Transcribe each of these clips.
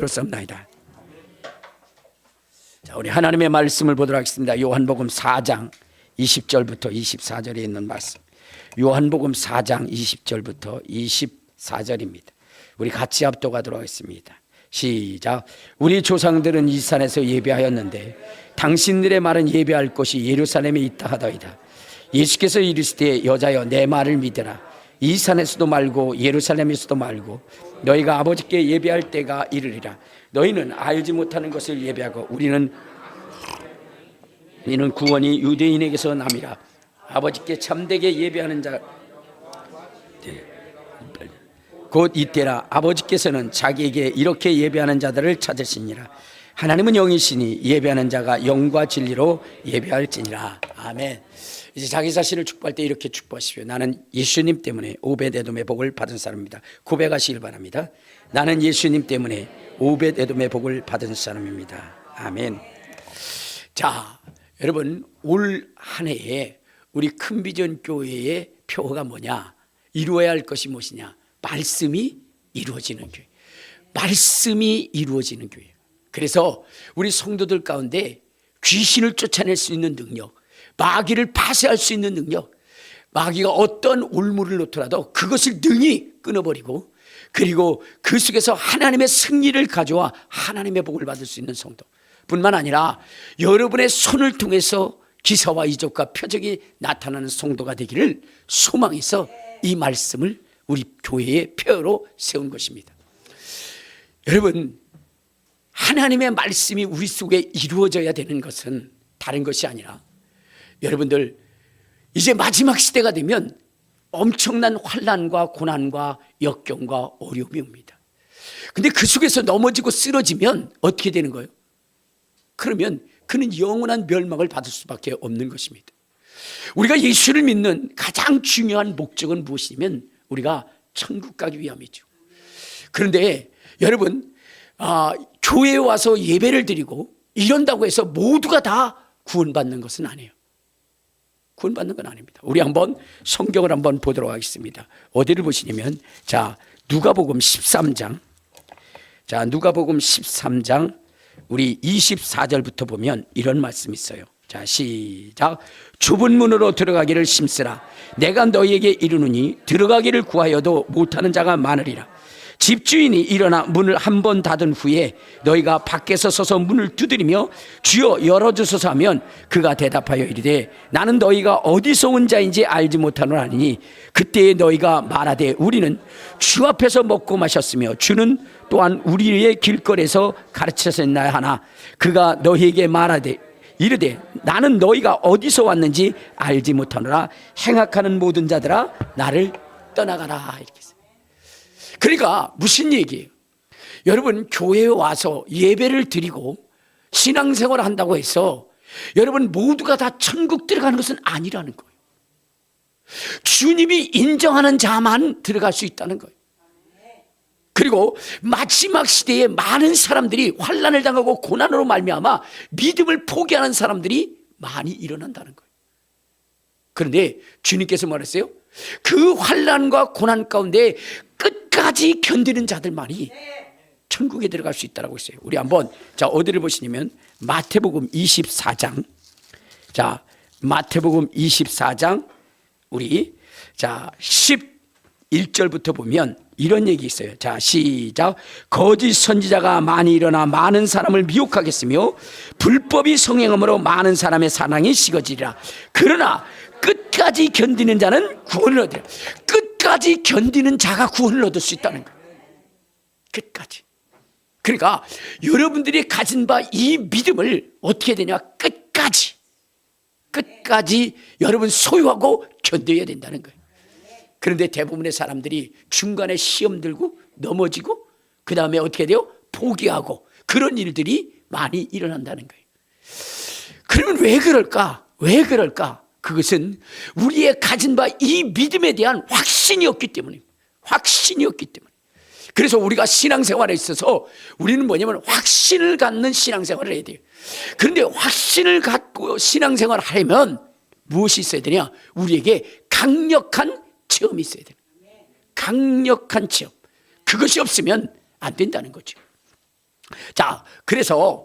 그렇습니다. 자, 우리 하나님의 말씀을 보도록 하겠습니다. 요한복음 4장 20절부터 24절에 있는 말씀. 요한복음 4장 20절부터 24절입니다. 우리 같이 합독하도록 하겠습니다. 시작. 우리 조상들은 이 산에서 예배하였는데 당신들의 말은 예배할 곳이 예루살렘에 있다 하더이다. 예수께서 이르시되 여자여 내 말을 믿으라. 이 산에서도 말고 예루살렘에서도 말고 너희가 아버지께 예배할 때가 이르리라. 너희는 알지 못하는 것을 예배하고 우리는 구원이 유대인에게서 남이라. 아버지께 참되게 예배하는 자 곧 이때라. 아버지께서는 자기에게 이렇게 예배하는 자들을 찾으시니라. 하나님은 영이시니 예배하는 자가 영과 진리로 예배할지니라. 아멘. 이제 자기 자신을 축복할 때 이렇게 축복하십시오. 나는 예수님 때문에 오벳에돔의 복을 받은 사람입니다. 고백하시길 바랍니다. 나는 예수님 때문에 오벳에돔의 복을 받은 사람입니다. 아멘. 자, 여러분 올 한 해에 우리 큰비전 교회의 표어가 뭐냐? 이루어야 할 것이 무엇이냐? 말씀이 이루어지는 교회. 말씀이 이루어지는 교회. 그래서 우리 성도들 가운데 귀신을 쫓아낼 수 있는 능력, 마귀를 파쇄할 수 있는 능력, 마귀가 어떤 올무를 놓더라도 그것을 능히 끊어버리고, 그리고 그 속에서 하나님의 승리를 가져와 하나님의 복을 받을 수 있는 성도 뿐만 아니라 여러분의 손을 통해서 기사와 이적과 표적이 나타나는 성도가 되기를 소망해서 이 말씀을 우리 교회의 표어로 세운 것입니다. 여러분, 하나님의 말씀이 우리 속에 이루어져야 되는 것은 다른 것이 아니라, 여러분들 이제 마지막 시대가 되면 엄청난 환난과 고난과 역경과 어려움이 옵니다. 근데 그 속에서 넘어지고 쓰러지면 어떻게 되는 거예요? 그러면 그는 영원한 멸망을 받을 수밖에 없는 것입니다. 우리가 예수를 믿는 가장 중요한 목적은 무엇이냐면 우리가 천국 가기 위함이죠. 그런데 여러분, 교회에 와서 예배를 드리고 이런다고 해서 모두가 다 구원받는 것은 아니에요. 구원받는 건 아닙니다. 우리 한번 성경을 한번 보도록 하겠습니다. 어디를 보시냐면, 자, 누가복음 13장. 자, 누가복음 13장 우리 24절부터 보면 이런 말씀이 있어요. 자, 시작. 좁은 문으로 들어가기를 힘쓰라. 내가 너희에게 이르노니 들어가기를 구하여도 못하는 자가 많으리라. 집주인이 일어나 문을 한 번 닫은 후에 너희가 밖에서 서서 문을 두드리며 주여 열어주소서 하면 그가 대답하여 이르되 나는 너희가 어디서 온 자인지 알지 못하노라 하니 그때에 너희가 말하되 우리는 주 앞에서 먹고 마셨으며 주는 또한 우리의 길거리에서 가르치셨나야 하나 그가 너희에게 말하되 이르되 나는 너희가 어디서 왔는지 알지 못하노라. 행악하는 모든 자들아 나를 떠나가라. 이렇게 했어요. 그러니까 무슨 얘기예요? 여러분, 교회에 와서 예배를 드리고 신앙생활을 한다고 해서 여러분 모두가 다 천국 들어가는 것은 아니라는 거예요. 주님이 인정하는 자만 들어갈 수 있다는 거예요. 그리고 마지막 시대에 많은 사람들이 환난을 당하고 고난으로 말미암아 믿음을 포기하는 사람들이 많이 일어난다는 거예요. 그런데 주님께서 말했어요. 그 환난과 고난 가운데 끝까지 견디는 자들만이 천국에 들어갈 수 있다고 했어요. 우리 한번 자 어디를 보시냐면 마태복음 24장. 자, 마태복음 24장 우리 자 11절부터 보면 이런 얘기 있어요. 자, 시작. 거짓 선지자가 많이 일어나 많은 사람을 미혹하겠으며 불법이 성행함으로 많은 사람의 사랑이 식어지리라. 그러나 끝까지 견디는 자는 구원을 얻으리라. 끝까지 견디는 자가 구원을 얻을 수 있다는 거예요. 끝까지. 그러니까 여러분들이 가진 바 이 믿음을 어떻게 되냐? 끝까지 여러분 소유하고 견뎌야 된다는 거예요. 그런데 대부분의 사람들이 중간에 시험 들고 넘어지고 그 다음에 어떻게 돼요? 포기하고 그런 일들이 많이 일어난다는 거예요. 그러면 왜 그럴까? 왜 그럴까? 그것은 우리의 가진 바 이 믿음에 대한 확신이 없기 때문입니다. 확신이 없기 때문에. 그래서 우리가 신앙생활에 있어서 우리는 뭐냐면 확신을 갖는 신앙생활을 해야 돼요. 그런데 확신을 갖고 신앙생활을 하려면 무엇이 있어야 되냐? 우리에게 강력한 체험이 있어야 돼요. 강력한 체험. 그것이 없으면 안 된다는 거죠. 자, 그래서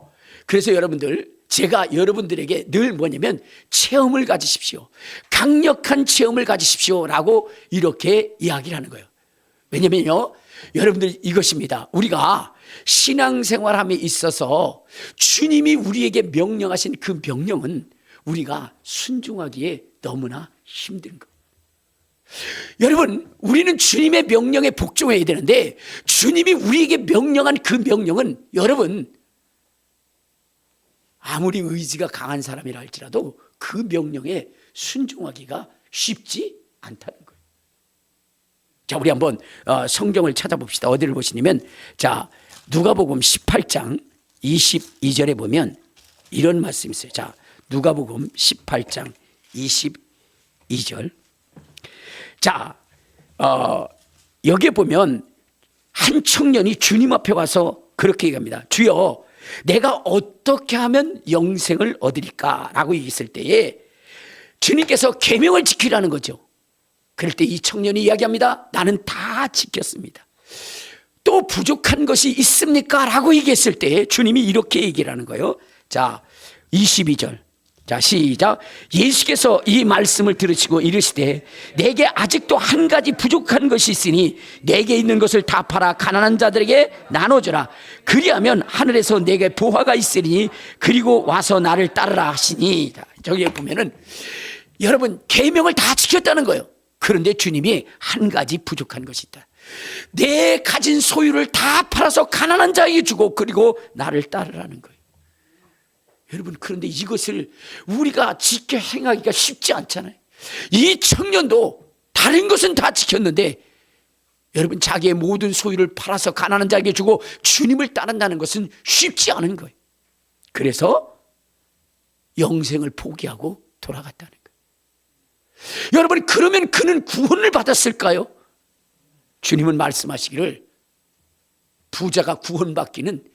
여러분들, 제가 여러분들에게 늘 뭐냐면 체험을 가지십시오. 강력한 체험을 가지십시오라고 이렇게 이야기를 하는 거예요. 왜냐면요, 여러분들 이것입니다. 우리가 신앙생활함에 있어서 주님이 우리에게 명령하신 그 명령은 우리가 순종하기에 너무나 힘든 것. 여러분, 우리는 주님의 명령에 복종해야 되는데 주님이 우리에게 명령한 그 명령은 여러분 아무리 의지가 강한 사람이라 할지라도 그 명령에 순종하기가 쉽지 않다는 거예요. 자, 우리 한번 성경을 찾아봅시다. 어디를 보시냐면, 자, 누가복음 18장 22절에 보면 이런 말씀이 있어요. 자, 누가복음 18장 22절. 자, 여기에 보면 한 청년이 주님 앞에 와서 그렇게 얘기합니다. 주여, 내가 어떻게 하면 영생을 얻으리까? 라고 얘기했을 때에 주님께서 계명을 지키라는 거죠. 그럴 때 이 청년이 이야기합니다. 나는 다 지켰습니다. 또 부족한 것이 있습니까? 라고 얘기했을 때 주님이 이렇게 얘기를 하는 거예요. 자, 22절. 자, 시작. 예수께서 이 말씀을 들으시고 이르시되 내게 아직도 한 가지 부족한 것이 있으니 내게 있는 것을 다 팔아 가난한 자들에게 나눠주라. 그리하면 하늘에서 내게 보화가 있으니 그리고 와서 나를 따르라 하시니. 자, 저기에 보면은 여러분 계명을 다 지켰다는 거예요. 그런데 주님이 한 가지 부족한 것이 있다. 내 가진 소유를 다 팔아서 가난한 자에게 주고 그리고 나를 따르라는 거예요. 여러분, 그런데 이것을 우리가 지켜 행하기가 쉽지 않잖아요. 이 청년도 다른 것은 다 지켰는데 여러분, 자기의 모든 소유를 팔아서 가난한 자에게 주고 주님을 따른다는 것은 쉽지 않은 거예요. 그래서 영생을 포기하고 돌아갔다는 거예요. 여러분, 그러면 그는 구원을 받았을까요? 주님은 말씀하시기를 부자가 구원받기는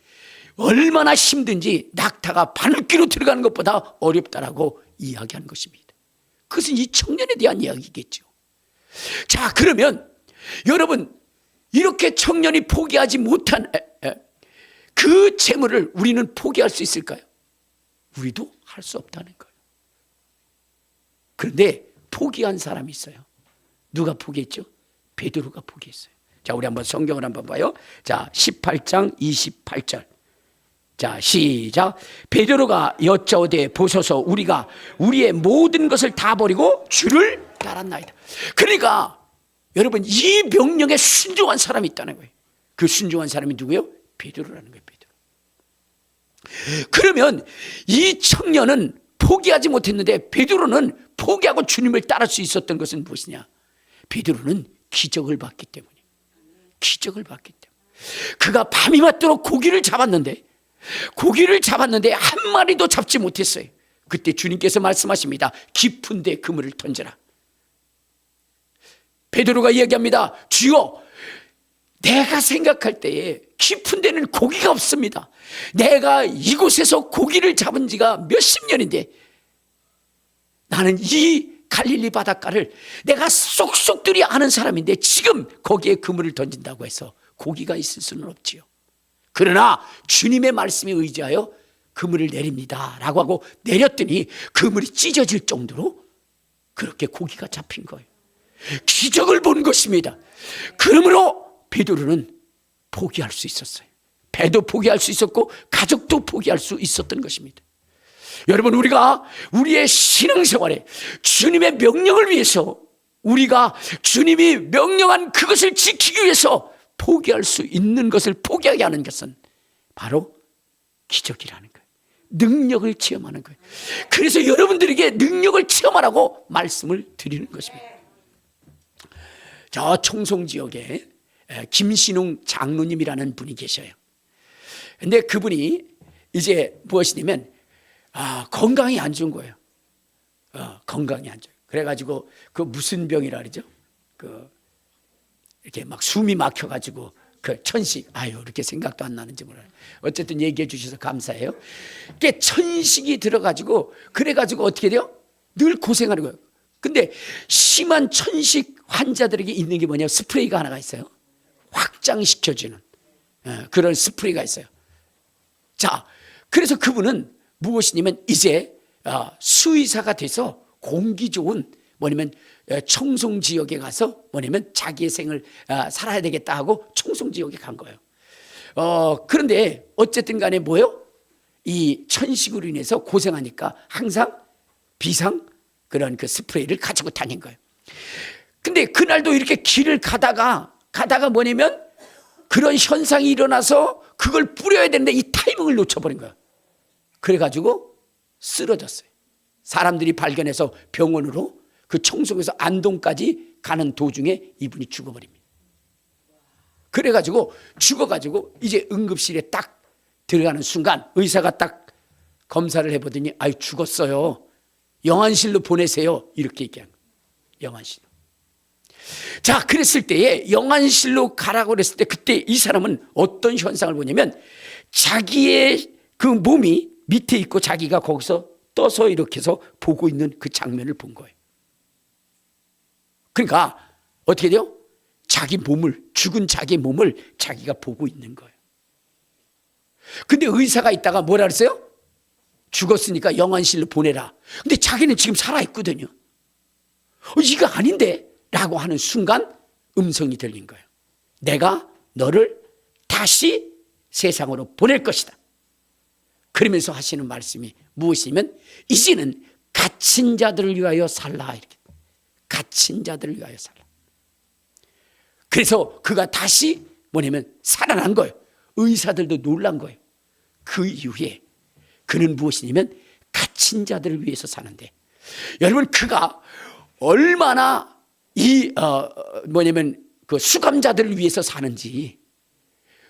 얼마나 힘든지 낙타가 바늘귀로 들어가는 것보다 어렵다라고 이야기하는 것입니다. 그것은 이 청년에 대한 이야기겠죠. 자, 그러면 여러분, 이렇게 청년이 포기하지 못한 그 재물을 우리는 포기할 수 있을까요? 우리도 할 수 없다는 거예요. 그런데 포기한 사람이 있어요. 누가 포기했죠? 베드로가 포기했어요. 자, 우리 한번 성경을 한번 봐요. 자, 18장 28절. 자, 시작. 베드로가 여짜오되 보소서 우리가 우리의 모든 것을 다 버리고 주를 따랐나이다. 그러니까 여러분, 이 명령에 순종한 사람이 있다는 거예요. 그 순종한 사람이 누구예요? 베드로라는 거예요. 베드로. 그러면 이 청년은 포기하지 못했는데 베드로는 포기하고 주님을 따를 수 있었던 것은 무엇이냐? 베드로는 기적을 봤기 때문이에요. 기적을 봤기 때문에. 그가 밤이 맞도록 고기를 잡았는데 한 마리도 잡지 못했어요. 그때 주님께서 말씀하십니다. 깊은 데 그물을 던져라. 베드로가 이야기합니다. 주여, 내가 생각할 때에 깊은 데는 고기가 없습니다. 내가 이곳에서 고기를 잡은 지가 몇십 년인데 나는 이 갈릴리 바닷가를 내가 쏙쏙들이 아는 사람인데 지금 거기에 그물을 던진다고 해서 고기가 있을 수는 없지요. 그러나 주님의 말씀에 의지하여 그물을 내립니다 라고 하고 내렸더니 그물이 찢어질 정도로 그렇게 고기가 잡힌 거예요. 기적을 본 것입니다. 그러므로 베드로는 포기할 수 있었어요. 배도 포기할 수 있었고 가족도 포기할 수 있었던 것입니다. 여러분, 우리가 우리의 신앙생활에 주님의 명령을 위해서 우리가 주님이 명령한 그것을 지키기 위해서 포기할 수 있는 것을 포기하게 하는 것은 바로 기적이라는 거예요. 능력을 체험하는 거예요. 그래서 여러분들에게 능력을 체험하라고 말씀을 드리는 것입니다. 저 청송지역에 김신웅 장로님이라는 분이 계셔요. 근데 그분이 이제 무엇이냐면 건강이 안 좋은 거예요. 건강이 안 좋아요. 그래가지고 그 무슨 병이라 그러죠? 이렇게 막 숨이 막혀가지고 그 천식, 이렇게 생각도 안 나는지 몰라요. 어쨌든 얘기해 주셔서 감사해요. 그게 천식이 들어가지고 그래가지고 어떻게 돼요? 늘 고생하는 거예요. 근데 심한 천식 환자들에게 있는 게 뭐냐? 스프레이가 하나가 있어요. 확장시켜주는 그런 스프레이가 있어요. 자, 그래서 그분은 무엇이냐면 이제 수의사가 돼서 공기 좋은 뭐냐면 청송 지역에 가서 뭐냐면 자기의 생을 살아야 되겠다 하고 청송 지역에 간 거예요. 그런데 어쨌든 간에 뭐예요? 이 천식으로 인해서 고생하니까 항상 비상 그런 그 스프레이를 가지고 다닌 거예요. 근데 그날도 이렇게 길을 가다가 뭐냐면 그런 현상이 일어나서 그걸 뿌려야 되는데 이 타이밍을 놓쳐버린 거예요. 그래가지고 쓰러졌어요. 사람들이 발견해서 병원으로 그 청송에서 안동까지 가는 도중에 이분이 죽어버립니다. 그래가지고 죽어가지고 이제 응급실에 딱 들어가는 순간 의사가 딱 검사를 해보더니 아유 죽었어요. 영안실로 보내세요. 이렇게 얘기한 거예요. 영안실로. 자, 그랬을 때에 영안실로 가라고 그랬을 때 그때 이 사람은 어떤 현상을 보냐면 자기의 그 몸이 밑에 있고 자기가 거기서 떠서 이렇게 해서 보고 있는 그 장면을 본 거예요. 그러니까 어떻게 돼요? 자기 몸을, 죽은 자기 몸을 자기가 보고 있는 거예요. 근데 의사가 있다가 뭐라 그랬어요? 죽었으니까 영안실로 보내라. 근데 자기는 지금 살아있거든요. 이거 아닌데? 라고 하는 순간 음성이 들린 거예요. 내가 너를 다시 세상으로 보낼 것이다. 그러면서 하시는 말씀이 무엇이냐면 이제는 갇힌 자들을 위하여 살라. 이렇게. 갇힌 자들을 위하여 살라. 그래서 그가 다시 뭐냐면 살아난 거예요. 의사들도 놀란 거예요. 그 이후에 그는 무엇이냐면 갇힌 자들을 위해서 사는데 여러분 그가 얼마나 이 뭐냐면 그 수감자들을 위해서 사는지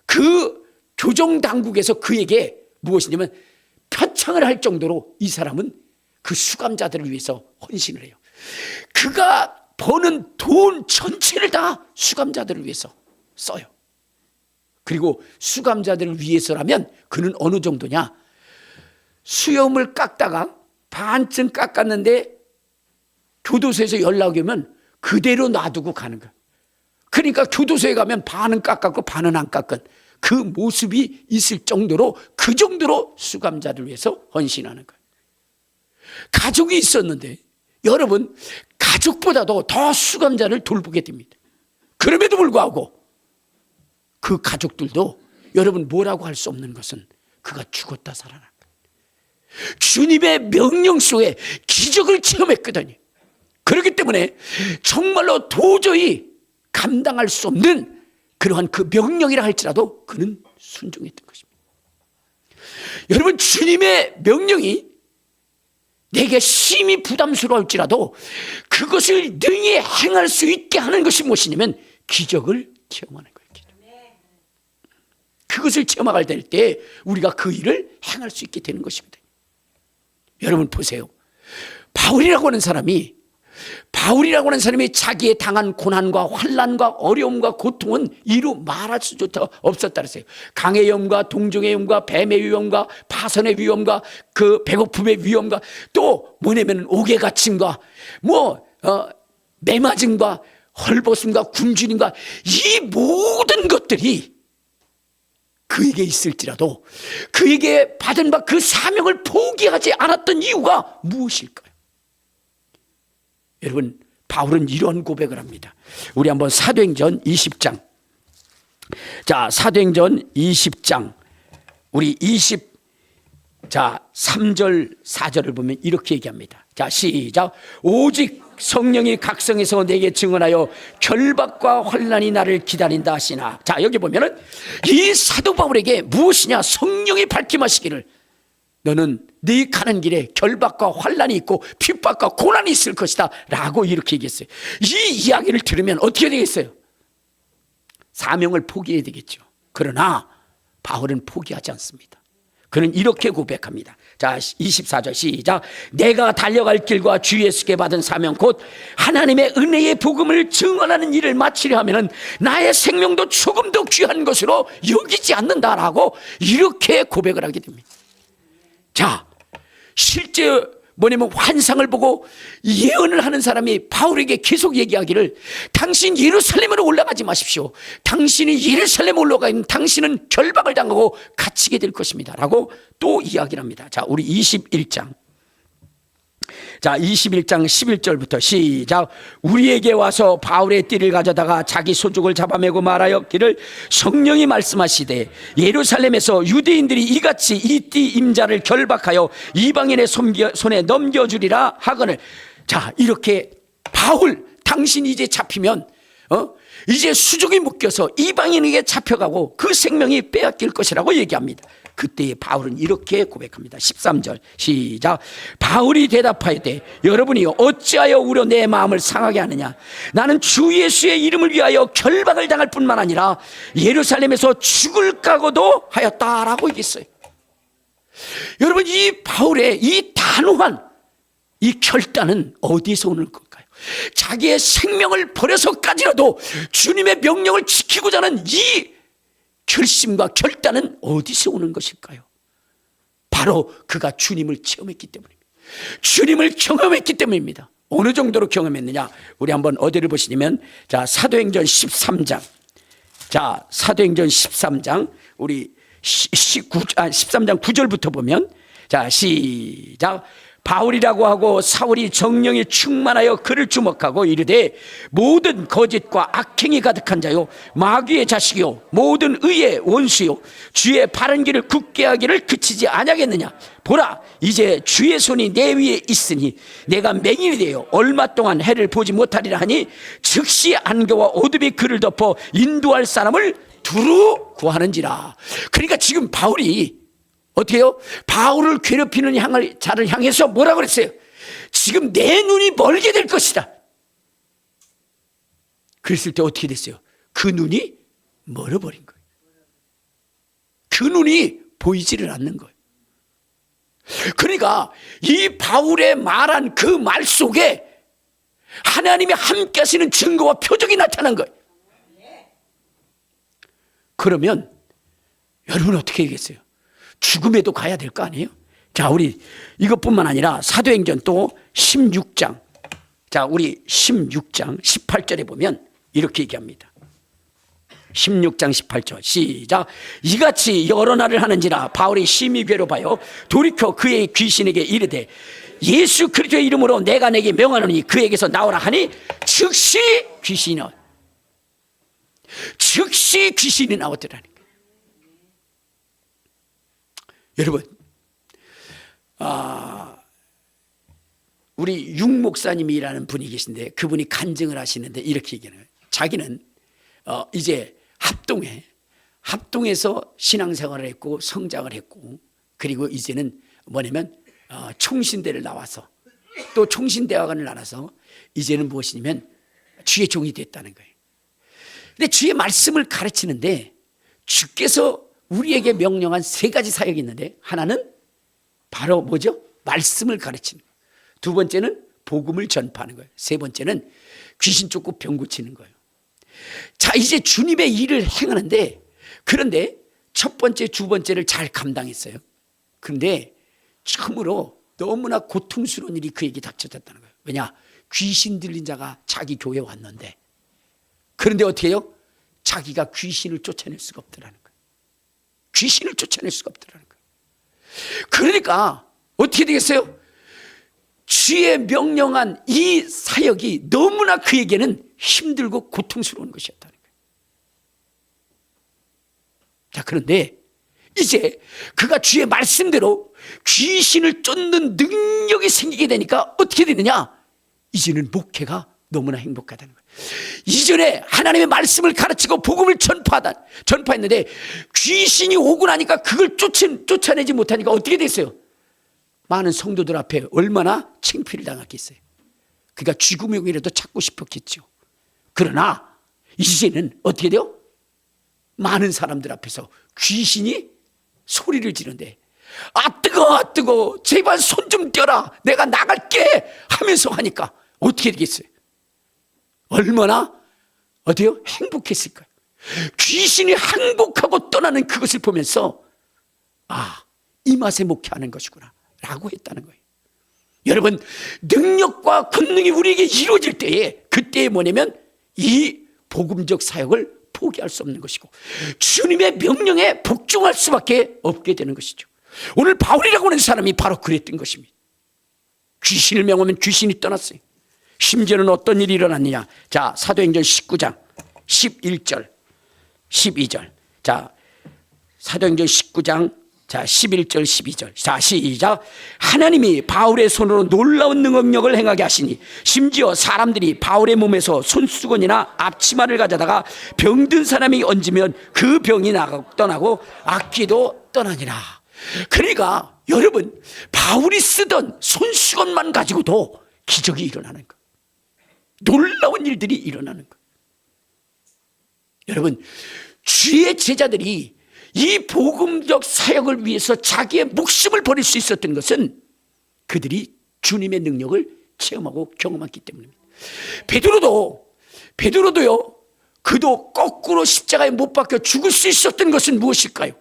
그 교정 당국에서 그에게 무엇이냐면 표창을 할 정도로 이 사람은 그 수감자들을 위해서 헌신을 해요. 그가 버는 돈 전체를 다 수감자들을 위해서 써요. 그리고 수감자들을 위해서라면 그는 어느 정도냐? 수염을 깎다가 반쯤 깎았는데 교도소에서 연락이 오면 그대로 놔두고 가는 거예요. 그러니까 교도소에 가면 반은 깎았고 반은 안 깎은 그 모습이 있을 정도로 그 정도로 수감자를 위해서 헌신하는 거예요. 가족이 있었는데 여러분 가족보다도 더 수감자를 돌보게 됩니다. 그럼에도 불구하고 그 가족들도 여러분 뭐라고 할 수 없는 것은 그가 죽었다 살아난 거예요. 주님의 명령 속에 기적을 체험했거든요. 그렇기 때문에 정말로 도저히 감당할 수 없는 그러한 그 명령이라 할지라도 그는 순종했던 것입니다. 여러분 주님의 명령이 내게 심히 부담스러울지라도 그것을 능히 행할 수 있게 하는 것이 무엇이냐면 기적을 체험하는 거예요. 기적. 그것을 체험할 때 우리가 그 일을 행할 수 있게 되는 것입니다. 여러분 보세요. 바울이라고 하는 사람이 자기의 당한 고난과 환난과 어려움과 고통은 이루 말할 수조차 없었다 그랬어요. 강의 위험과 동정의 위험과 뱀의 위험과 파선의 위험과 그 배고픔의 위험과 또 뭐냐면 옥에 갇힘과 매맞음과 헐벗음과 굶주림과 이 모든 것들이 그에게 있을지라도 그에게 받은 바 그 사명을 포기하지 않았던 이유가 무엇일까요? 여러분 바울은 이런 고백을 합니다. 우리 한번 사도행전 20장. 자, 사도행전 20장. 우리 3절 4절을 보면 이렇게 얘기합니다. 자, 시작. 오직 성령이 각성해서 내게 증언하여 결박과 환난이 나를 기다린다 하시나. 자, 여기 보면은 이 사도 바울에게 무엇이냐? 성령이 밝힘하시기를 너는 네 가는 길에 결박과 환난이 있고 핍박과 고난이 있을 것이다 라고 이렇게 얘기했어요. 이 이야기를 들으면 어떻게 되겠어요? 사명을 포기해야 되겠죠. 그러나 바울은 포기하지 않습니다. 그는 이렇게 고백합니다. 자, 24절 시작. 내가 달려갈 길과 주 예수께 받은 사명 곧 하나님의 은혜의 복음을 증언하는 일을 마치려 하면은 나의 생명도 조금도 귀한 것으로 여기지 않는다라고 이렇게 고백을 하게 됩니다. 자, 실제 뭐냐면 환상을 보고 예언을 하는 사람이 바울에게 계속 얘기하기를, 당신 예루살렘으로 올라가지 마십시오. 당신이 예루살렘에 올라가면 당신은 결박을 당하고 갇히게 될 것입니다 라고 또 이야기를 합니다. 자, 우리 21장 11절부터 시작. 우리에게 와서 바울의 띠를 가져다가 자기 소죽을 잡아매고 말하였기를, 성령이 말씀하시되 예루살렘에서 유대인들이 이같이 이 띠 임자를 결박하여 이방인의 손에 넘겨주리라 하거늘. 자, 이렇게 바울, 당신이 이제 잡히면 이제 수족이 묶여서 이방인에게 잡혀가고 그 생명이 빼앗길 것이라고 얘기합니다. 그때 바울은 이렇게 고백합니다. 13절 시작. 바울이 대답하되 여러분이 어찌하여 우려 내 마음을 상하게 하느냐. 나는 주 예수의 이름을 위하여 결박을 당할 뿐만 아니라 예루살렘에서 죽을 각오도 하였다라고 얘기했어요. 여러분, 이 바울의 이 단호한 이 결단은 어디서 오는 걸까요? 자기의 생명을 버려서까지라도 주님의 명령을 지키고자 하는 이 결심과 결단은 어디서 오는 것일까요? 바로 그가 주님을 체험했기 때문입니다. 주님을 경험했기 때문입니다. 어느 정도로 경험했느냐? 우리 한번 어디를 보시냐면, 자, 사도행전 13장. 자, 사도행전 13장 우리 13장 9절부터 보면, 자, 시작. 바울이라고 하고 사울이 정령에 충만하여 그를 주목하고 이르되, 모든 거짓과 악행이 가득한 자요 마귀의 자식이요 모든 의의 원수요 주의 바른 길을 굳게 하기를 그치지 아니하겠느냐. 보라, 이제 주의 손이 내 위에 있으니 내가 맹인이 되어 얼마 동안 해를 보지 못하리라 하니, 즉시 안개와 어둠이 그를 덮어 인도할 사람을 두루 구하는지라. 그러니까 지금 바울이 어떻게 해요? 바울을 괴롭히는 자를 향해서 뭐라고 그랬어요? 지금 내 눈이 멀게 될 것이다. 그랬을 때 어떻게 됐어요? 그 눈이 멀어버린 거예요. 그 눈이 보이지를 않는 거예요. 그러니까 이 바울의 말한 그 말 속에 하나님이 함께 하시는 증거와 표적이 나타난 거예요. 그러면 여러분 어떻게 하겠어요? 죽음에도 가야 될 거 아니에요? 자, 우리 이것뿐만 아니라 사도행전 또 16장, 자, 우리 16장 18절에 보면 이렇게 얘기합니다. 16장 18절 시작. 이같이 여러 날을 하는지라 바울이 심히 괴로워하여 돌이켜 그의 귀신에게 이르되, 예수 그리스도의 이름으로 내가 내게 명하노니 그에게서 나오라 하니, 즉시 귀신이 나왔더라는 거예요. 여러분, 우리 육 목사님이라는 분이 계신데 그분이 간증을 하시는데 이렇게 얘기해요. 자기는 이제 합동에서 신앙생활을 했고 성장을 했고, 그리고 이제는 뭐냐면 총신대를 나와서 또 총신대학원을 나와서 이제는 무엇이냐면 주의 종이 됐다는 거예요. 근데 주의 말씀을 가르치는데 주께서 우리에게 명령한 세 가지 사역이 있는데, 하나는 바로 뭐죠? 말씀을 가르치는 거예요. 두 번째는 복음을 전파하는 거예요. 세 번째는 귀신 쫓고 병 고치는 거예요. 자, 이제 주님의 일을 행하는데, 그런데 첫 번째, 두 번째를 잘 감당했어요. 그런데 처음으로 너무나 고통스러운 일이 그에게 닥쳐졌다는 거예요. 왜냐? 귀신 들린 자가 자기 교회에 왔는데, 그런데 어떻게 해요? 자기가 귀신을 쫓아낼 수가 없더라는 거예요. 귀신을 쫓아낼 수가 없더라는 거예요. 그러니까 어떻게 되겠어요? 주의 명령한 이 사역이 너무나 그에게는 힘들고 고통스러운 것이었다는 거예요. 자, 그런데 이제 그가 주의 말씀대로 귀신을 쫓는 능력이 생기게 되니까 어떻게 되느냐? 이제는 목회가 너무나 행복하다는 거예요. 이전에 하나님의 말씀을 가르치고 복음을 전파했는데 귀신이 오고 나니까 그걸 쫓아내지 못하니까 어떻게 됐어요? 많은 성도들 앞에 얼마나 창피를 당했겠어요. 그러니까 죽음의 길이라도 찾고 싶었겠죠. 그러나 이제는 어떻게 돼요? 많은 사람들 앞에서 귀신이 소리를 지르는데, 아 뜨거워 제발 손 좀 떼라, 내가 나갈게 하면서 하니까 어떻게 되겠어요? 얼마나 어때요? 행복했을까요? 귀신이 항복하고 떠나는 그것을 보면서 이 맛에 목회하는 것이구나 라고 했다는 거예요. 여러분, 능력과 권능이 우리에게 이루어질 때에, 그때에 뭐냐면 이 복음적 사역을 포기할 수 없는 것이고 주님의 명령에 복종할 수밖에 없게 되는 것이죠. 오늘 바울이라고 하는 사람이 바로 그랬던 것입니다. 귀신을 명하면 귀신이 떠났어요. 심지어는 어떤 일이 일어났느냐. 자, 사도행전 19장 11절 12절. 자, 사도행전 19장 11절 12절. 자, 시작. 하나님이 바울의 손으로 놀라운 능력을 행하게 하시니 심지어 사람들이 바울의 몸에서 손수건이나 앞치마를 가져다가 병든 사람이 얹으면 그 병이 떠나고 악귀도 떠나니라. 그러니까 여러분, 바울이 쓰던 손수건만 가지고도 기적이 일어나는 거예요. 놀라운 일들이 일어나는 거예요. 여러분, 주의 제자들이 이 복음적 사역을 위해서 자기의 목숨을 버릴 수 있었던 것은 그들이 주님의 능력을 체험하고 경험했기 때문입니다. 베드로도요, 그도 거꾸로 십자가에 못 박혀 죽을 수 있었던 것은 무엇일까요?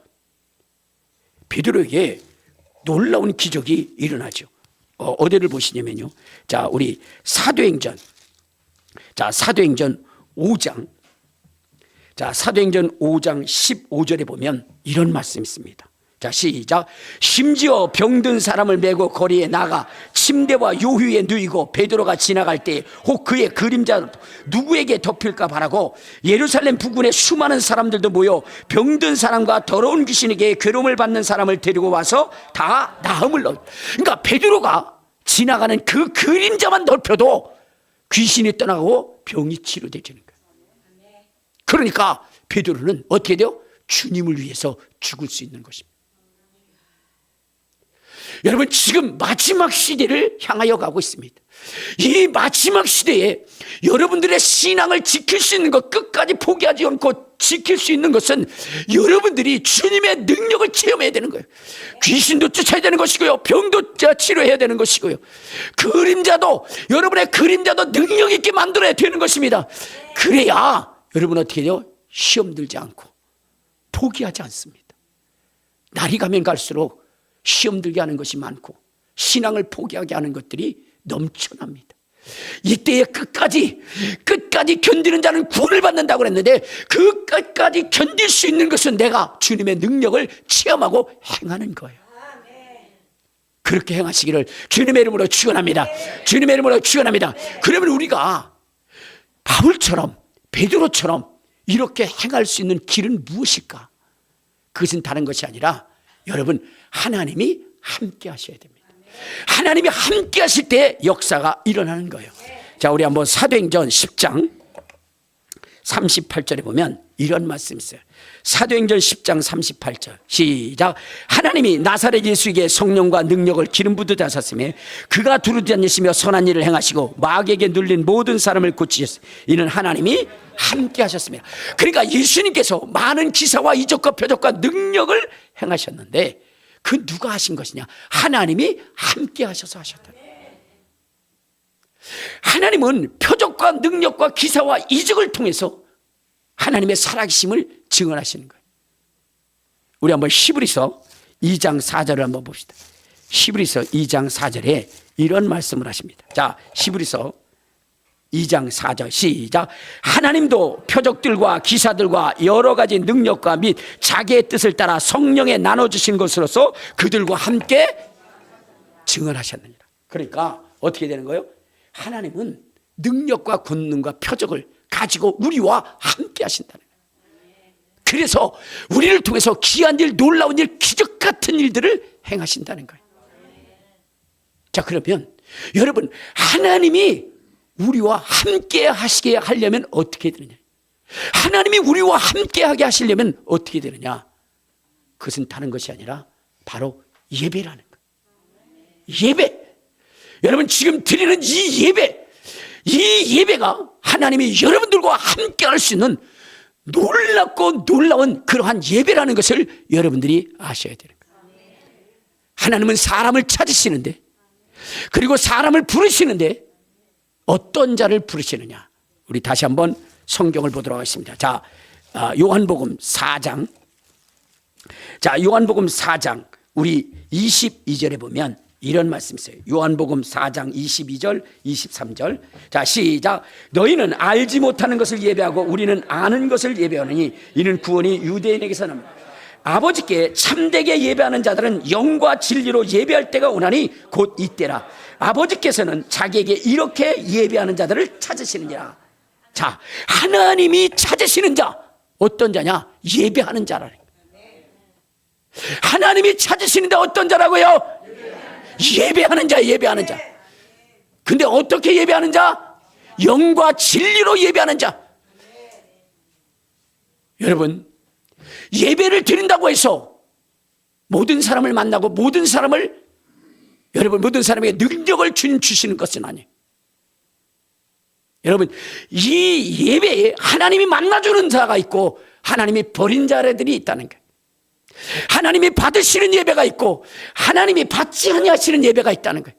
베드로에게 놀라운 기적이 일어나죠. 어디를 보시냐면요. 자, 우리 사도행전 5장. 자, 사도행전 5장 15절에 보면 이런 말씀이 있습니다. 자, 시작. 심지어 병든 사람을 메고 거리에 나가 침대와 요휴에 누이고 베드로가 지나갈 때 혹 그의 그림자 누구에게 덮일까 바라고 예루살렘 부근에 수많은 사람들도 모여 병든 사람과 더러운 귀신에게 괴로움을 받는 사람을 데리고 와서 다 나음을 넣어. 그러니까 베드로가 지나가는 그 그림자만 넓혀도 귀신이 떠나고 병이 치료되지는 거예요. 그러니까 베드로는 어떻게 돼요? 주님을 위해서 죽을 수 있는 것입니다. 여러분, 지금 마지막 시대를 향하여 가고 있습니다. 이 마지막 시대에 여러분들의 신앙을 지킬 수 있는 것, 끝까지 포기하지 않고 지킬 수 있는 것은 여러분들이 주님의 능력을 체험해야 되는 거예요. 귀신도 쫓아야 되는 것이고요, 병도 치료해야 되는 것이고요, 여러분의 그림자도 능력 있게 만들어야 되는 것입니다. 그래야 여러분 어떻게 해요? 시험 들지 않고 포기하지 않습니다. 날이 가면 갈수록 시험 들게 하는 것이 많고 신앙을 포기하게 하는 것들이 넘쳐납니다. 이때에 끝까지 견디는 자는 구원을 받는다고 그랬는데, 그 끝까지 견딜 수 있는 것은 내가 주님의 능력을 체험하고 행하는 거예요. 그렇게 행하시기를 주님의 이름으로 축원합니다. 주님의 이름으로 축원합니다. 그러면 우리가 바울처럼 베드로처럼 이렇게 행할 수 있는 길은 무엇일까? 그것은 다른 것이 아니라 여러분, 하나님이 함께 하셔야 됩니다. 하나님이 함께 하실 때 역사가 일어나는 거예요. 자, 우리 한번 사도행전 10장 38절에 보면 이런 말씀이 있어요. 사도행전 10장 38절 시작. 하나님이 나사렛 예수에게 성령과 능력을 기름 붓듯 하셨으며 그가 두루지 않으시며 선한 일을 행하시고 마귀에게 눌린 모든 사람을 고치셨으니 이는 하나님이 함께 하셨습니다. 그러니까 예수님께서 많은 기사와 이적과 표적과 능력을 행하셨는데 그 누가 하신 것이냐? 하나님이 함께 하셔서 하셨다. 하나님은 표적과 능력과 기사와 이적을 통해서 하나님의 살아계심을 증언하시는 거예요. 우리 한번 히브리서 2장 4절을 한번 봅시다. 히브리서 2장 4절에 이런 말씀을 하십니다. 자, 히브리서 2장 4절 시작. 하나님도 표적들과 기사들과 여러 가지 능력과 및 자기의 뜻을 따라 성령에 나눠주신 것으로서 그들과 함께 증언하셨느니라. 그러니까 어떻게 되는 거예요? 하나님은 능력과 권능과 표적을 가지고 우리와 함께 하신다는 거예요. 그래서 우리를 통해서 귀한 일, 놀라운 일, 기적 같은 일들을 행하신다는 거예요. 자, 그러면 여러분, 하나님이 우리와 함께 하시게 하려면 어떻게 되느냐? 하나님이 우리와 함께 하게 하시려면 어떻게 되느냐? 그것은 다른 것이 아니라 바로 예배라는 거예요. 예배. 여러분, 지금 드리는 이 예배가 하나님이 여러분들과 함께 할 수 있는 놀랍고 놀라운 그러한 예배라는 것을 여러분들이 아셔야 되는 거예요. 하나님은 사람을 찾으시는데, 그리고 사람을 부르시는데 어떤 자를 부르시느냐? 우리 다시 한번 성경을 보도록 하겠습니다. 자, 요한복음 4장. 자, 요한복음 4장 우리 22절에 보면 이런 말씀이 있어요. 요한복음 4장 22절 23절. 자, 시작. 너희는 알지 못하는 것을 예배하고 우리는 아는 것을 예배하느니 이는 구원이 유대인에게서 납니다. 아버지께 참되게 예배하는 자들은 영과 진리로 예배할 때가 오나니 곧 이때라. 아버지께서는 자기에게 이렇게 예배하는 자들을 찾으시느니라. 자, 하나님이 찾으시는 자 어떤 자냐? 예배하는 자라는 거예요. 하나님이 찾으시는 자 어떤 자라고요? 예배하는 자, 예배하는 자. 근데 어떻게 예배하는 자? 영과 진리로 예배하는 자. 여러분, 예배를 드린다고 해서 모든 사람을 만나고 모든 사람을, 여러분, 모든 사람에게 능력을 주시는 것은 아니에요. 여러분, 이 예배에 하나님이 만나주는 자가 있고 하나님이 버린 자들이 있다는 거예요. 하나님이 받으시는 예배가 있고 하나님이 받지 아니하시는 예배가 있다는 거예요.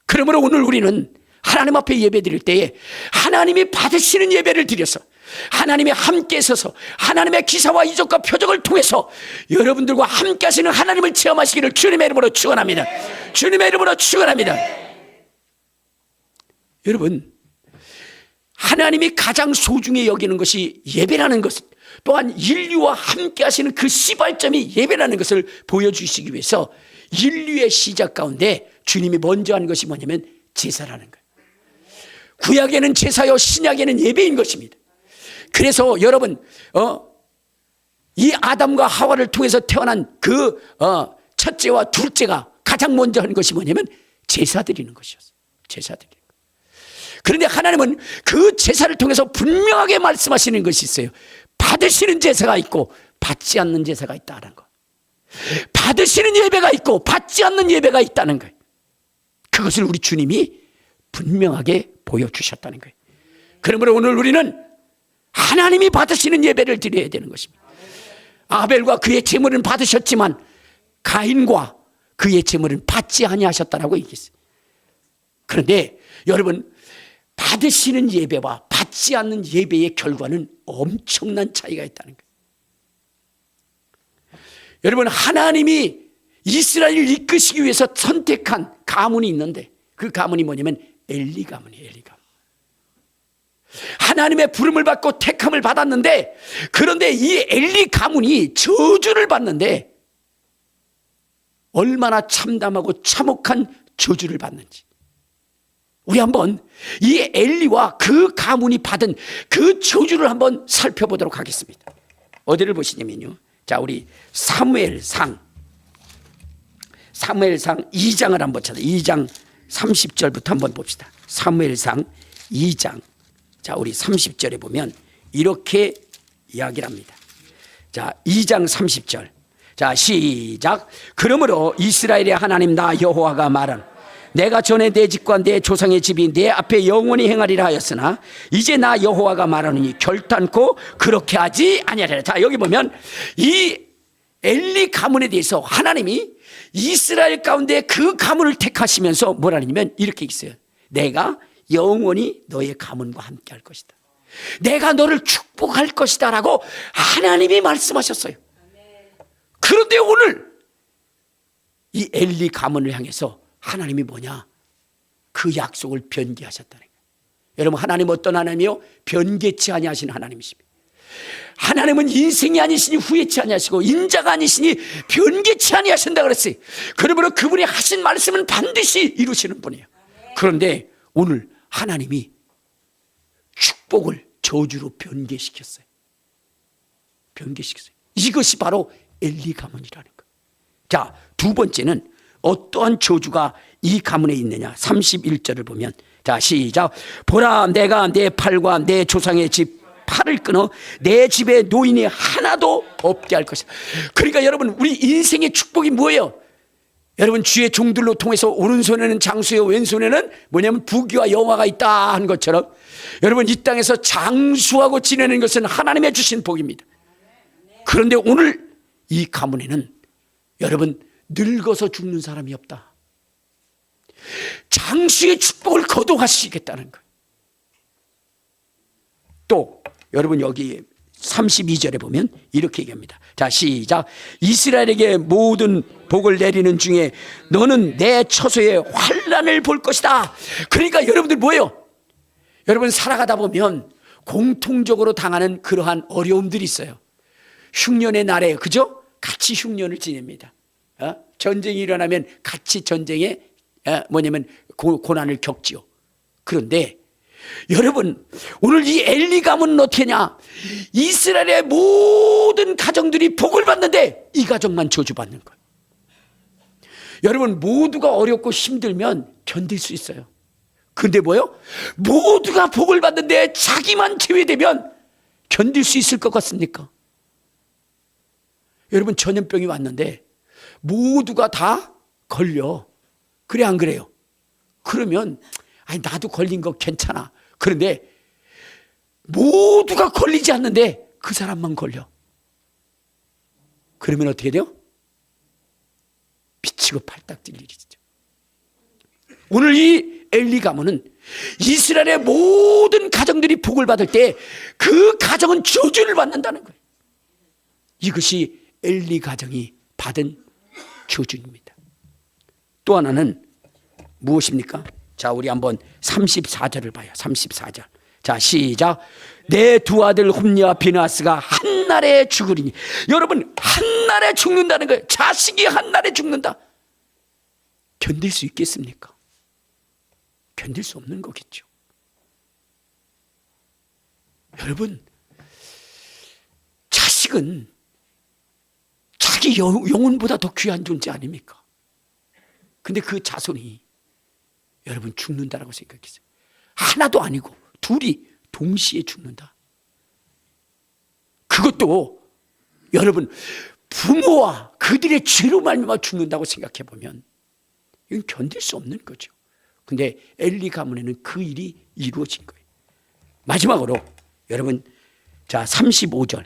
그러므로 오늘 우리는 하나님 앞에 예배 드릴 때에 하나님이 받으시는 예배를 드려서 하나님이 함께 서서 하나님의 기사와 이적과 표적을 통해서 여러분들과 함께 하시는 하나님을 체험하시기를 주님의 이름으로 축원합니다. 주님의 이름으로 축원합니다. 여러분, 하나님이 가장 소중히 여기는 것이 예배라는 것, 또한 인류와 함께 하시는 그 시발점이 예배라는 것을 보여주시기 위해서 인류의 시작 가운데 주님이 먼저 한 것이 뭐냐면 제사라는 거예요. 구약에는 제사요 신약에는 예배인 것입니다. 그래서 여러분, 이 아담과 하와를 통해서 태어난 그 첫째와 둘째가 가장 먼저 한 것이 뭐냐면 제사 드리는 것이었어요. 제사 드리는 것. 그런데 하나님은 그 제사를 통해서 분명하게 말씀하시는 것이 있어요. 받으시는 제사가 있고 받지 않는 제사가 있다는 거. 받으시는 예배가 있고 받지 않는 예배가 있다는 거예요. 그것을 우리 주님이 분명하게 보여주셨다는 거예요. 그러므로 오늘 우리는 하나님이 받으시는 예배를 드려야 되는 것입니다. 아벨과 그의 제물은 받으셨지만 가인과 그의 제물은 받지 아니하셨다라고 얘기했어요. 그런데 여러분, 받으시는 예배와 받지 않는 예배의 결과는 엄청난 차이가 있다는 거예요. 여러분, 하나님이 이스라엘을 이끄시기 위해서 선택한 가문이 있는데 그 가문이 뭐냐면 엘리 가문이에요. 엘리 가문. 하나님의 부름을 받고 택함을 받았는데, 그런데 이 엘리 가문이 저주를 받는데 얼마나 참담하고 참혹한 저주를 받는지 우리 한번 이 엘리와 그 가문이 받은 그 저주를 한번 살펴보도록 하겠습니다. 어디를 보시냐면요, 자, 우리 사무엘상 2장을 한번 찾아, 2장 30절부터 한번 봅시다. 사무엘상 2장, 자, 우리 30절에 보면 이렇게 이야기를 합니다. 자, 2장 30절. 자, 시작. 그러므로 이스라엘의 하나님 나 여호와가 말한, 내가 전에 내 집과 내 조상의 집이 내 앞에 영원히 행하리라 하였으나 이제 나 여호와가 말하노니 결단코 그렇게 하지 아니하리라. 자, 여기 보면 이 엘리 가문에 대해서 하나님이 이스라엘 가운데 그 가문을 택하시면서 뭐라 하냐면 이렇게 있어요. 내가 영원히 너의 가문과 함께 할 것이다. 내가 너를 축복할 것이다 라고 하나님이 말씀하셨어요. 그런데 오늘 이 엘리 가문을 향해서 하나님이 뭐냐? 그 약속을 변개하셨다는 거예요. 여러분, 하나님 어떤 하나님이요? 변개치 아니하시는 하나님이십니다. 하나님은 인생이 아니시니 후회치 아니하시고 인자가 아니시니 변개치 아니하신다 그랬어요. 그러므로 그분이 하신 말씀은 반드시 이루시는 분이에요. 그런데 오늘 하나님이 축복을 저주로 변개시켰어요. 변개시켰어요. 이것이 바로 엘리 가문이라는 거예요. 자, 두 번째는 어떠한 저주가 이 가문에 있느냐? 31절을 보면, 자, 시작. 보라, 내가 내 팔과 내 조상의 집 팔을 끊어 내 집에 노인이 하나도 없게 할 것이다. 그러니까 여러분, 우리 인생의 축복이 뭐예요? 여러분, 주의 종들로 통해서 오른손에는 장수요 왼손에는 뭐냐면 부귀와 영화가 있다 한 것처럼 여러분, 이 땅에서 장수하고 지내는 것은 하나님의 주신 복입니다. 그런데 오늘 이 가문에는 여러분, 늙어서 죽는 사람이 없다. 장수의 축복을 거둬가시겠다는 거예요. 또 여러분, 여기 32절에 보면 이렇게 얘기합니다. 자, 시작. 이스라엘에게 모든 복을 내리는 중에 너는 내 처소에 환난을 볼 것이다. 그러니까 여러분들 뭐예요? 여러분 살아가다 보면 공통적으로 당하는 그러한 어려움들이 있어요. 흉년의 날에, 그죠? 같이 흉년을 지냅니다. 전쟁이 일어나면 같이 전쟁에 고난을 겪지요. 그런데 여러분, 오늘 이 엘리 가문은 어떻게 하냐? 이스라엘의 모든 가정들이 복을 받는데 이 가정만 저주받는 거예요. 여러분, 모두가 어렵고 힘들면 견딜 수 있어요. 근데 뭐요? 모두가 복을 받는데 자기만 제외되면 견딜 수 있을 것 같습니까? 여러분, 전염병이 왔는데 모두가 다 걸려. 그래 안 그래요? 그러면 아니 나도 걸린 거 괜찮아. 그런데 모두가 걸리지 않는데 그 사람만 걸려. 그러면 어떻게 돼요? 미치고 팔딱 뛸 일이죠. 오늘 이 엘리 가문은 이스라엘의 모든 가정들이 복을 받을 때 그 가정은 저주를 받는다는 거예요. 이것이 엘리 가정이 받은 저주입니다. 또 하나는 무엇입니까? 자, 우리 한번 34절을 봐요. 34절. 자, 시작. 내 두 아들 홈리와 비나스가 한날에 죽으리니. 여러분, 한날에 죽는다는 거예요. 자식이 한날에 죽는다. 견딜 수 있겠습니까? 견딜 수 없는 거겠죠. 여러분, 자식은 자기 영혼보다 더 귀한 존재 아닙니까? 근데 그 자손이 여러분 죽는다라고 생각했어요. 하나도 아니고 둘이 동시에 죽는다. 그것도 여러분 부모와 그들의 죄로 말미암아 죽는다고 생각해 보면 이건 견딜 수 없는 거죠. 근데 엘리 가문에는 그 일이 이루어진 거예요. 마지막으로 여러분, 자 35절.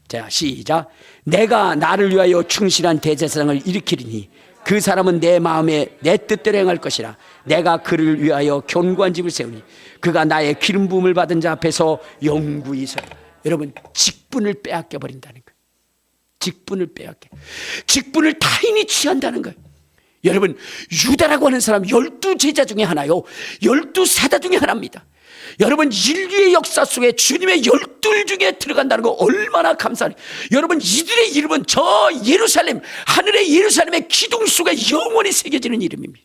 자, 시작. 내가 나를 위하여 충실한 대제사장을 일으키리니 그 사람은 내 마음에 내 뜻대로 행할 것이라. 내가 그를 위하여 견고한 집을 세우니 그가 나의 기름 부음을 받은 자 앞에서 영구히 서리라. 여러분, 직분을 빼앗겨 버린다는 거예요. 직분을 빼앗겨. 직분을 타인이 취한다는 거예요. 여러분, 유다라고 하는 사람 12제자 중에 하나요. 12사도 중에 하나입니다. 여러분, 인류의 역사 속에 주님의 12 중에 들어간다는 거 얼마나 감사해요. 여러분, 이들의 이름은 저 예루살렘, 하늘의 예루살렘의 기둥 속에 영원히 새겨지는 이름입니다.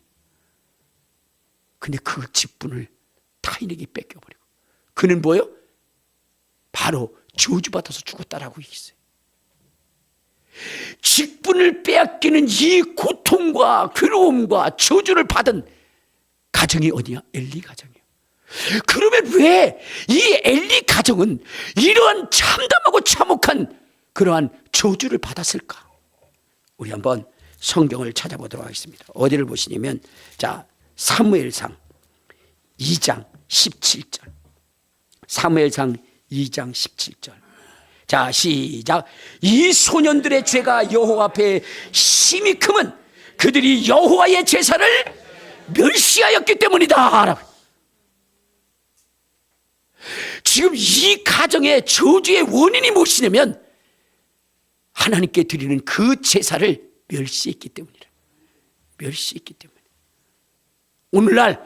근데 그 직분을 타인에게 뺏겨버리고, 그는 뭐예요? 바로 저주받아서 죽었다라고 있어요. 직분을 빼앗기는 이 고통과 괴로움과 저주를 받은 가정이 어디야? 엘리 가정이에요. 그러면 왜 이 엘리 가정은 이러한 참담하고 참혹한 그러한 저주를 받았을까? 우리 한번 성경을 찾아보도록 하겠습니다. 어디를 보시냐면, 자, 사무엘상 2장 17절. 사무엘상 2장 17절. 자, 시작. 이 소년들의 죄가 여호와 앞에 심히 크면 그들이 여호와의 제사를 멸시하였기 때문이다. 지금 이 가정의 저주의 원인이 무엇이냐면 하나님께 드리는 그 제사를 멸시했기 때문이라. 멸시했기 때문에. 오늘날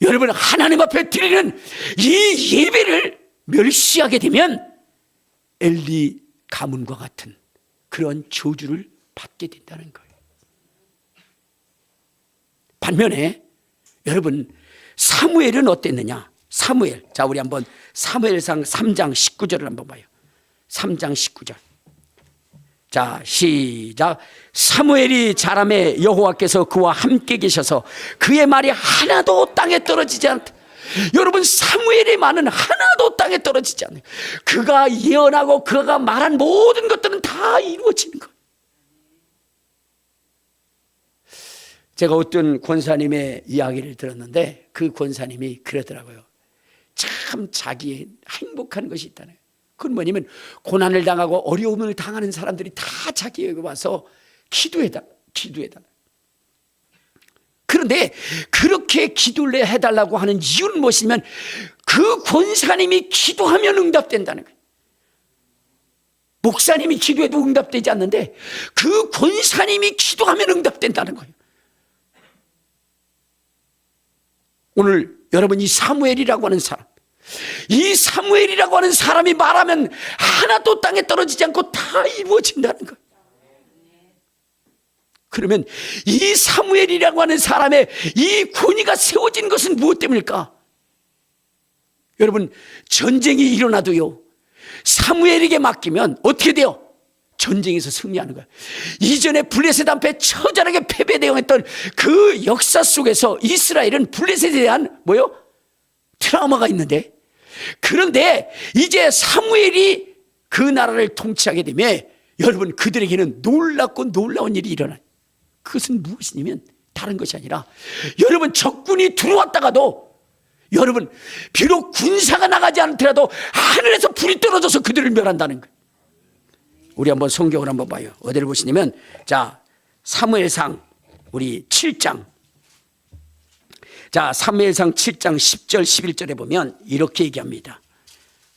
여러분, 하나님 앞에 드리는 이 예배를 멸시하게 되면 엘리 가문과 같은 그런 저주를 받게 된다는 거예요. 반면에 여러분, 사무엘은 어땠느냐? 사무엘. 자, 우리 한번 사무엘상 3장 19절을 한번 봐요. 3장 19절. 자, 시작. 사무엘이 자라매 여호와께서 그와 함께 계셔서 그의 말이 하나도 땅에 떨어지지 않다. 여러분, 사무엘의 말은 하나도 땅에 떨어지지 않아요. 그가 예언하고 그가 말한 모든 것들은 다 이루어지는 거예요. 제가 어떤 권사님의 이야기를 들었는데 그 권사님이 그러더라고요. 참 자기의 행복한 것이 있다네요. 그건 뭐냐면 고난을 당하고 어려움을 당하는 사람들이 다 자기에게 와서 기도해달라. 그런데 그렇게 기도를 해달라고 하는 이유는 무엇이냐면 그 권사님이 기도하면 응답된다는 거예요. 목사님이 기도해도 응답되지 않는데 그 권사님이 기도하면 응답된다는 거예요. 오늘 여러분, 이 사무엘이라고 하는 사람, 이 사무엘이라고 하는 사람이 말하면 하나도 땅에 떨어지지 않고 다 이루어진다는 거예요. 그러면 이 사무엘이라고 하는 사람의 이 권위가 세워진 것은 무엇 때문일까? 여러분, 전쟁이 일어나도요, 사무엘에게 맡기면 어떻게 돼요? 전쟁에서 승리하는 거예요. 이전에 블레셋 앞에 처절하게 패배대응했던 그 역사 속에서 이스라엘은 블레셋에 대한 뭐요? 트라우마가 있는데, 그런데 이제 사무엘이 그 나라를 통치하게 되면 여러분, 그들에게는 놀랍고 놀라운 일이 일어나요. 그것은 무엇이냐면 다른 것이 아니라, 여러분, 적군이 들어왔다가도 여러분, 비록 군사가 나가지 않더라도 하늘에서 불이 떨어져서 그들을 멸한다는 거예요. 우리 한번 성경을 한번 봐요. 어디를 보시냐면, 자, 사무엘상 우리 7장, 자, 사무엘상 7장 10절 11절에 보면 이렇게 얘기합니다.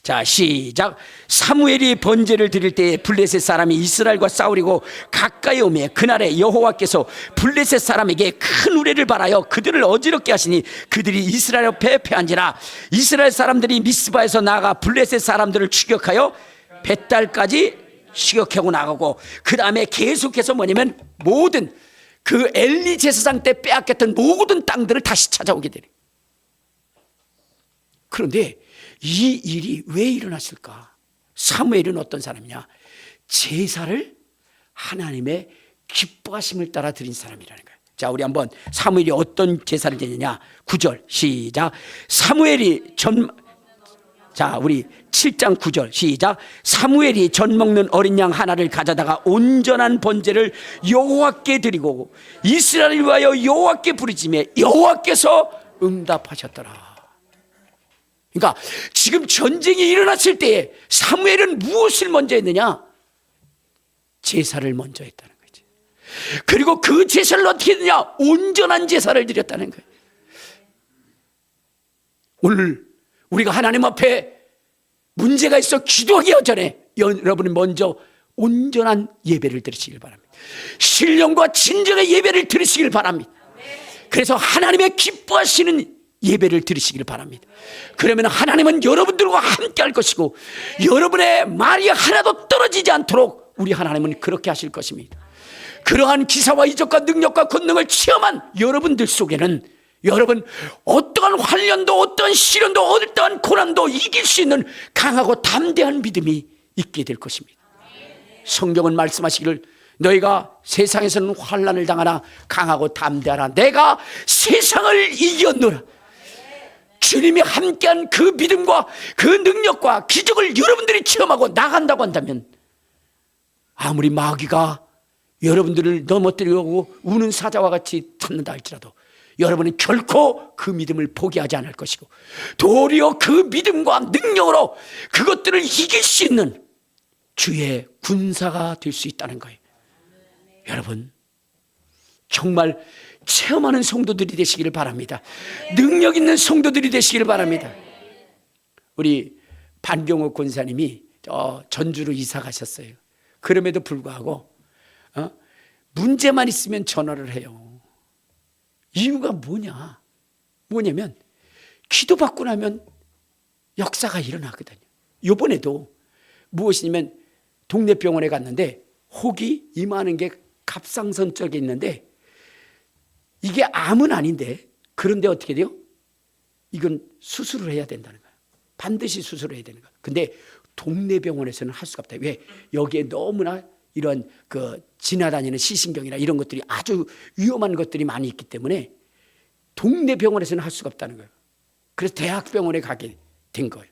자, 시작. 사무엘이 번제를 드릴 때에 블레셋 사람이 이스라엘과 싸우려고 가까이 오매 그날에 여호와께서 블레셋 사람에게 큰 우레를 발하여 그들을 어지럽게 하시니 그들이 이스라엘 앞에 패한지라. 이스라엘 사람들이 미스바에서 나가 블레셋 사람들을 추격하여 벳달까지 추격하고 나가고, 그 다음에 계속해서 뭐냐면 모든 그 엘리 제사장 때 빼앗겼던 모든 땅들을 다시 찾아오게 되네. 그런데 이 일이 왜 일어났을까? 사무엘은 어떤 사람이냐? 제사를 하나님의 기뻐하심을 따라 드린 사람이라는 거예요. 자, 우리 한번 사무엘이 어떤 제사를 드리느냐? 9절 시작. 사무엘이 자, 우리 7장 9절 시작. 사무엘이 전 먹는 어린 양 하나를 가져다가 온전한 번제를 여호와께 드리고 이스라엘을 위하여 여호와께 부르짖으며 여호와께서 응답하셨더라. 그러니까 지금 전쟁이 일어났을 때에 사무엘은 무엇을 먼저 했느냐? 제사를 먼저 했다는 거지. 그리고 그 제사를 어떻게 했느냐? 온전한 제사를 드렸다는 거예요. 오늘 우리가 하나님 앞에 문제가 있어 기도하기 전에 여러분은 먼저 온전한 예배를 드리시길 바랍니다. 신령과 진정의 예배를 드리시길 바랍니다. 그래서 하나님의 기뻐하시는 예배를 드리시길 바랍니다. 그러면 하나님은 여러분들과 함께 할 것이고 여러분의 말이 하나도 떨어지지 않도록 우리 하나님은 그렇게 하실 것입니다. 그러한 기사와 이적과 능력과 권능을 체험한 여러분들 속에는 여러분, 어떠한 환련도 어떠한 시련도 어떠한 고난도 이길 수 있는 강하고 담대한 믿음이 있게 될 것입니다. 성경은 말씀하시기를 너희가 세상에서는 환난을 당하나 강하고 담대하라. 내가 세상을 이겼노라. 주님이 함께한 그 믿음과 그 능력과 기적을 여러분들이 체험하고 나간다고 한다면 아무리 마귀가 여러분들을 넘어뜨리려고 우는 사자와 같이 찾는다 할지라도 여러분은 결코 그 믿음을 포기하지 않을 것이고 도리어 그 믿음과 능력으로 그것들을 이길 수 있는 주의 군사가 될 수 있다는 거예요. 여러분, 정말 체험하는 성도들이 되시기를 바랍니다. 능력 있는 성도들이 되시기를 바랍니다. 우리 반경호 권사님이 전주로 이사 가셨어요. 그럼에도 불구하고 문제만 있으면 전화를 해요. 이유가 뭐냐면 기도받고 나면 역사가 일어나거든요. 이번에도 무엇이냐면 동네 병원에 갔는데 혹이 임하는 게 갑상선 쪽에 있는데 이게 암은 아닌데 그런데 어떻게 돼요? 이건 수술을 해야 된다는 거예요. 반드시 수술을 해야 되는 거예요. 근데 동네 병원에서는 할 수가 없다. 왜? 여기에 너무나 이런 그 지나다니는 시신경이나 이런 것들이 아주 위험한 것들이 많이 있기 때문에 동네 병원에서는 할 수가 없다는 거예요. 그래서 대학병원에 가게 된 거예요.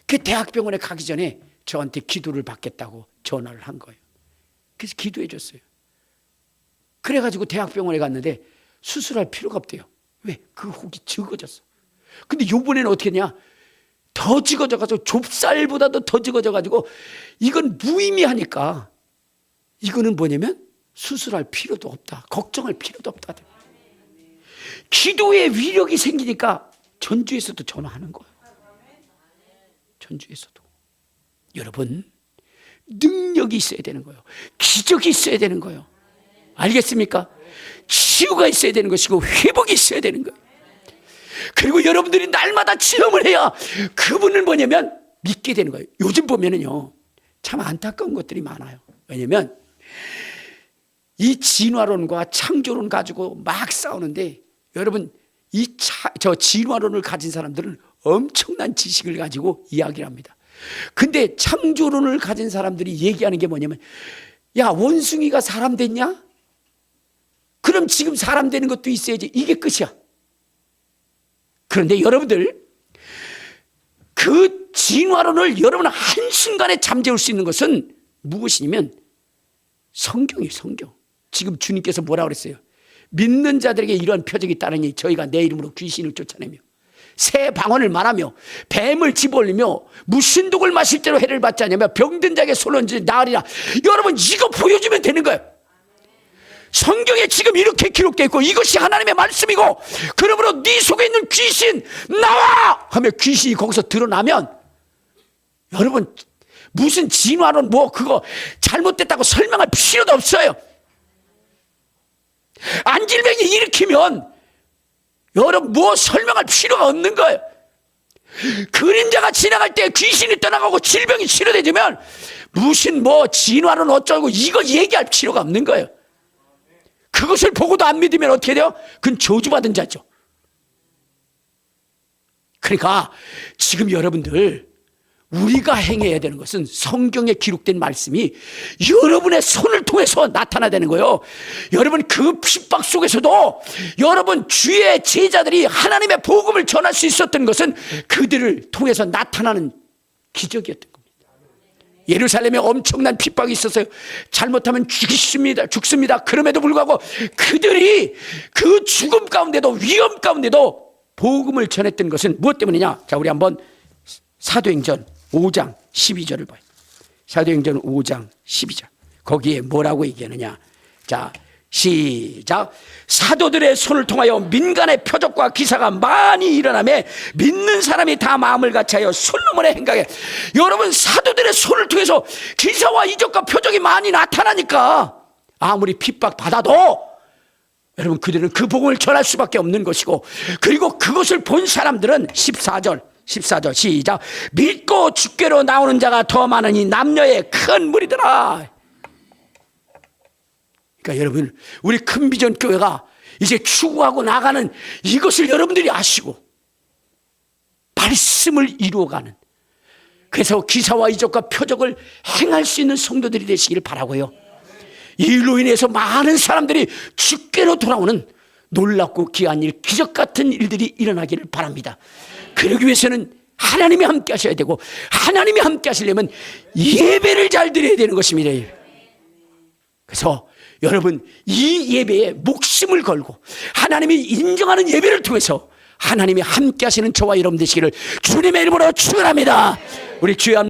그 대학병원에 가기 전에 저한테 기도를 받겠다고 전화를 한 거예요. 그래서 기도해 줬어요. 그래가지고 대학병원에 갔는데 수술할 필요가 없대요. 왜? 그 혹이 적어졌어. 근데 요번에는 어떻게 했냐? 더 적어져가지고 좁쌀보다도 더 적어져가지고 이건 무의미하니까 이거는 뭐냐면 수술할 필요도 없다. 걱정할 필요도 없다. 기도의 위력이 생기니까 전주에서도 전화하는 거예요. 전주에서도. 여러분, 능력이 있어야 되는 거예요. 기적이 있어야 되는 거예요. 알겠습니까? 치유가 있어야 되는 것이고 회복이 있어야 되는 거예요. 그리고 여러분들이 날마다 체험을 해야 그분을 뭐냐면 믿게 되는 거예요. 요즘 보면은요, 참 안타까운 것들이 많아요. 왜냐면 이 진화론과 창조론 가지고 막 싸우는데, 여러분 저 진화론을 가진 사람들은 엄청난 지식을 가지고 이야기를 합니다. 근데 창조론을 가진 사람들이 얘기하는 게 뭐냐면, 야, 원숭이가 사람 됐냐? 그럼 지금 사람 되는 것도 있어야지. 이게 끝이야. 그런데 여러분들, 그 진화론을 여러분 한순간에 잠재울 수 있는 것은 무엇이냐면 성경이에요. 성경. 지금 주님께서 뭐라고 그랬어요? 믿는 자들에게 이러한 표적이 따르니 저희가 내 이름으로 귀신을 쫓아내며 새 방언을 말하며 뱀을 집어올리며 무슨 독을 마실 대로 해를 받지 않냐며 병든 자에게 손을 얹으니 나으리라. 여러분, 이거 보여주면 되는 거예요. 성경에 지금 이렇게 기록되어 있고 이것이 하나님의 말씀이고, 그러므로 네 속에 있는 귀신 나와 하며 귀신이 거기서 드러나면, 여러분 무슨 진화론 뭐 그거 잘못됐다고 설명할 필요도 없어요. 안질병이 일으키면 여러분 뭐 설명할 필요가 없는 거예요. 그림자가 지나갈 때 귀신이 떠나가고 질병이 치료되면 무슨 뭐 진화론 어쩌고 이거 얘기할 필요가 없는 거예요. 그것을 보고도 안 믿으면 어떻게 돼요? 그건 저주받은 자죠. 그러니까 지금 여러분들, 우리가 행해야 되는 것은 성경에 기록된 말씀이 여러분의 손을 통해서 나타나야 되는 거예요. 여러분 그 핍박 속에서도 여러분 주의 제자들이 하나님의 복음을 전할 수 있었던 것은 그들을 통해서 나타나는 기적이었던 겁니다. 예루살렘에 엄청난 핍박이 있었어요. 잘못하면 죽습니다. 그럼에도 불구하고 그들이 그 죽음 가운데도 위험 가운데도 복음을 전했던 것은 무엇 때문이냐? 자, 우리 한번 사도행전 5장 12절을 봐요. 사도행전 5장 12절. 거기에 뭐라고 얘기하느냐? 자, 시작. 사도들의 손을 통하여 민간의 표적과 기사가 많이 일어나며 믿는 사람이 다 마음을 같이하여 솔로몬의 행각에. 여러분, 사도들의 손을 통해서 기사와 이적과 표적이 많이 나타나니까 아무리 핍박 받아도 여러분 그들은 그 복음을 전할 수밖에 없는 것이고, 그리고 그것을 본 사람들은 14절 시작. 믿고 주께로 나오는 자가 더 많으니 남녀의 큰 무리더라. 그러니까 여러분, 우리 큰 비전 교회가 이제 추구하고 나가는 이것을 여러분들이 아시고 말씀을 이루어가는, 그래서 기사와 이적과 표적을 행할 수 있는 성도들이 되시기를 바라고요. 이 일로 인해서 많은 사람들이 주께로 돌아오는 놀랍고 귀한 일, 기적 같은 일들이 일어나기를 바랍니다. 그러기 위해서는 하나님이 함께 하셔야 되고, 하나님이 함께 하시려면 예배를 잘 드려야 되는 것입니다. 그래서 여러분, 이 예배에 목숨을 걸고 하나님이 인정하는 예배를 통해서 하나님이 함께 하시는 저와 여러분 되시기를 주님의 이름으로 축원합니다. 우리 주여